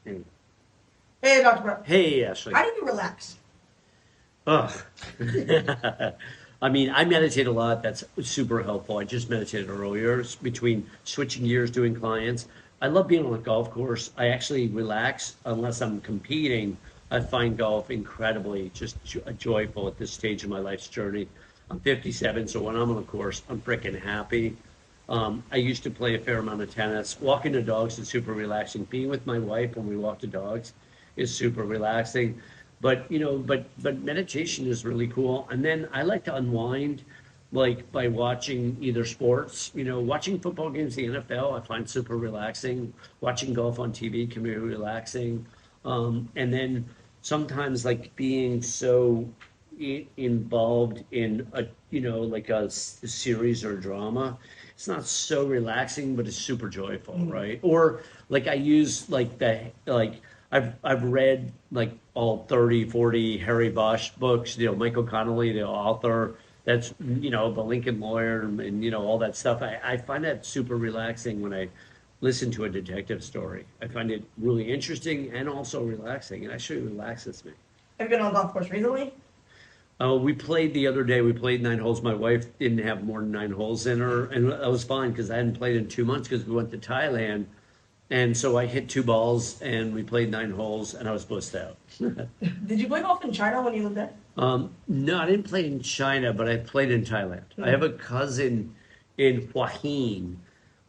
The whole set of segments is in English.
Hey, Hey, Dr. Brett. hey, Ashley. How do you relax? Ugh. I mean, I meditate a lot. That's super helpful. I just meditated earlier between switching gears, doing clients. I love being on a golf course. I actually relax unless I'm competing. I find golf incredibly just joyful at this stage of my life's journey. I'm 57, so when I'm on a course, I'm freaking happy. I used to play a fair amount of tennis. Walking the dogs is super relaxing. Being with my wife when we walk the dogs is super relaxing. But meditation is really cool. And then I like to unwind, like by watching either sports. Watching football games, the NFL, I find super relaxing. Watching golf on TV can be relaxing. And then sometimes like being so involved in like a series or drama, it's not so relaxing, but it's super joyful, right? Or like I use like I've read like all 30, 40 Harry Bosch books, Michael Connolly, the author, that's the Lincoln Lawyer, and all that stuff. I find that super relaxing when I listen to a detective story. I find it really interesting and also relaxing. It actually relaxes me. Have you been on a golf course recently? We played the other day. We played 9 holes. My wife didn't have more than 9 holes in her, and that was fine because I hadn't played in 2 months because we went to Thailand, and so I hit 2 balls and we played 9 holes, and I was blissed out. Did you play golf in China when you lived there? No, I didn't play in China, but I played in Thailand. I have a cousin in Hua Hin,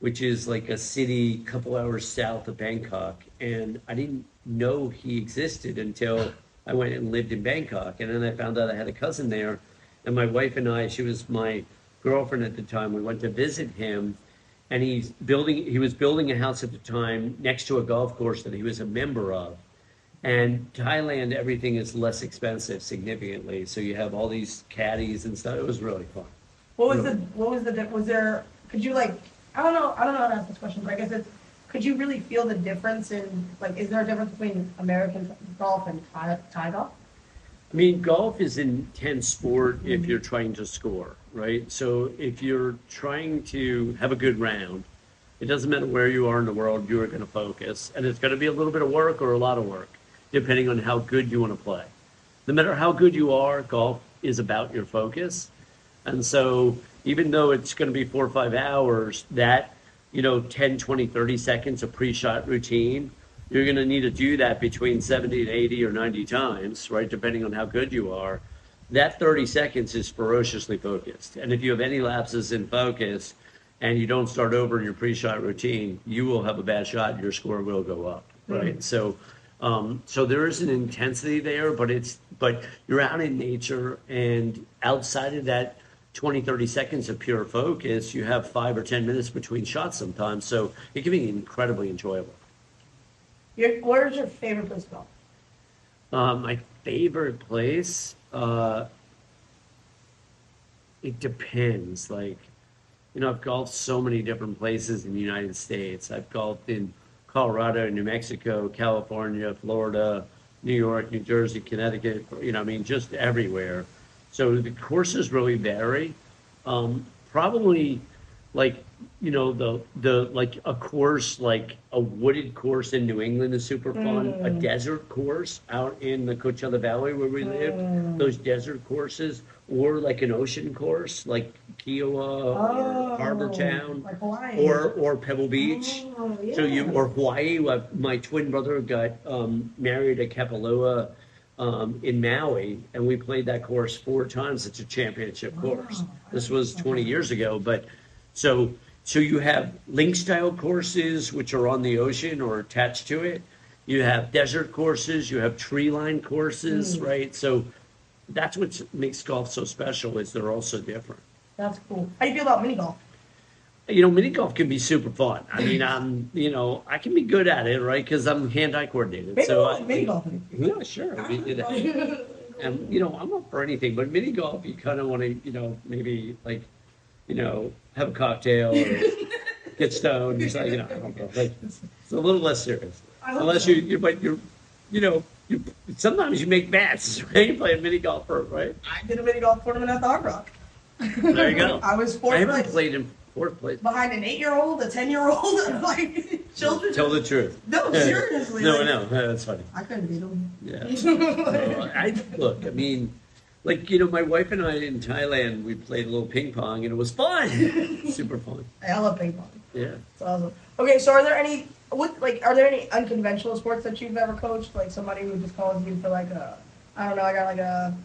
which is like a city a couple hours south of Bangkok, and I didn't know he existed until I went and lived in Bangkok, and then I found out I had a cousin there, and my wife and I, she was my girlfriend at the time, we went to visit him, and he was building a house at the time next to a golf course that he was a member of. And Thailand, everything is less expensive significantly, so you have all these caddies and stuff. It was really fun. Was there, could you like, I don't know how to ask this question, but I guess could you really feel the difference in, like, is there a difference between American golf and Thai golf? I mean, golf is an intense sport if you're trying to score, right? So if you're trying to have a good round, it doesn't matter where you are in the world, you are going to focus. And it's going to be a little bit of work or a lot of work, depending on how good you want to play. No matter how good you are, golf is about your focus. And so even though it's going to be 4 or 5 hours, that, 10, 20, 30 seconds of pre-shot routine, you're going to need to do that between 70 to 80 or 90 times, right? Depending on how good you are. That 30 seconds is ferociously focused. And if you have any lapses in focus and you don't start over in your pre-shot routine, you will have a bad shot and your score will go up, right? So there is an intensity there, but you're out in nature, and outside of that 20, 30 seconds of pure focus, you have 5 or 10 minutes between shots sometimes. So it can be incredibly enjoyable. Where's your favorite place to go? My favorite place, it depends. Like, I've golfed so many different places in the United States. I've golfed in Colorado, New Mexico, California, Florida, New York, New Jersey, Connecticut, just everywhere. So the courses really vary. Probably like, the like a course, like a wooded course in New England is super fun. A desert course out in the Coachella Valley where we live, those desert courses, or like an ocean course, like Kiowa or Harbor Town, like Hawaii. or Pebble Beach. Oh, yeah. Or Hawaii. My twin brother got married at Kapalua in Maui, and we played that course 4 times. It's a championship course. This was 20 years ago, but so you have link style courses which are on the ocean or attached to it. You have desert courses. You have tree line courses, right? So that's what makes golf so special, is they're all so different. That's cool. How do you feel about mini golf? Mini golf can be super fun. I mean, I can be good at it, right? Because I'm hand-eye coordinated. Mini golf. Yeah, sure. We did that. And, I'm up for anything, but mini golf, you kind of want to, maybe like, have a cocktail or get stoned. So, I don't know. Like, it's a little less serious. Unless sometimes you make bets, right? You play a mini golfer, right? I did a mini golf tournament at the Hard Rock. There you go. I was fourth I haven't place. played in fourth place. behind an 8-year-old, a 10-year-old, like children. Tell the truth. No, seriously. No, like, no, that's funny. I couldn't beat them. Yeah. So, look, I mean, like, you know, my wife and I in Thailand, we played a little ping pong and it was fun. Super fun. I love ping pong. Yeah. It's awesome. Okay, so are there any are there any unconventional sports that you've ever coached? Like somebody who just calls you for like a, I don't know, I got like a.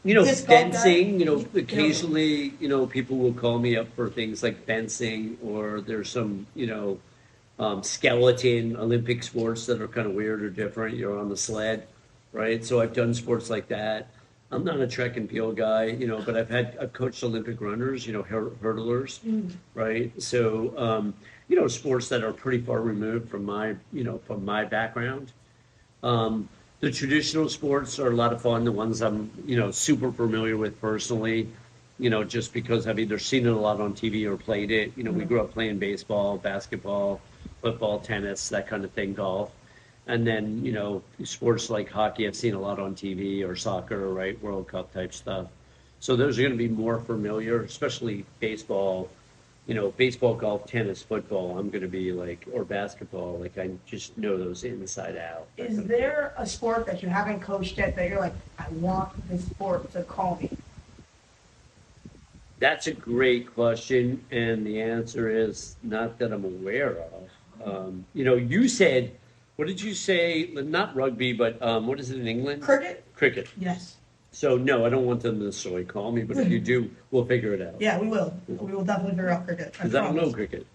You know, disc golf guy? fencing, you know, occasionally, you know, people will call me up for things like fencing, or there's some, you know, skeleton Olympic sports that are kind of weird or different. You're on the sled, right? So I've done sports like that. I'm not a track and field guy, you know, but I've coached Olympic runners, you know, hurdlers, right? So, you know, sports that are pretty far removed from my, you know, from my background. The traditional sports are a lot of fun. The ones I'm, you know, super familiar with personally, you know, just because I've either seen it a lot on TV or played it. You know, we grew up playing baseball, basketball, football, tennis, that kind of thing, golf. And then, you know, sports like hockey, I've seen a lot on TV, or soccer, right? World Cup type stuff. So those are going to be more familiar, especially baseball, you know, baseball, golf, tennis, football. I'm going to be like, or basketball, like I just know those inside out. Is there a sport that you haven't coached yet that you're like, I want this sport to call me? That's a great question, and the answer is not that I'm aware of. You know, you said, what did you say? Not rugby, but what is it in England? Cricket? Cricket. Yes. So no, I don't want them to necessarily call me, but if you do, we'll figure it out. Yeah, we will. We will definitely figure out cricket. Because I don't know cricket.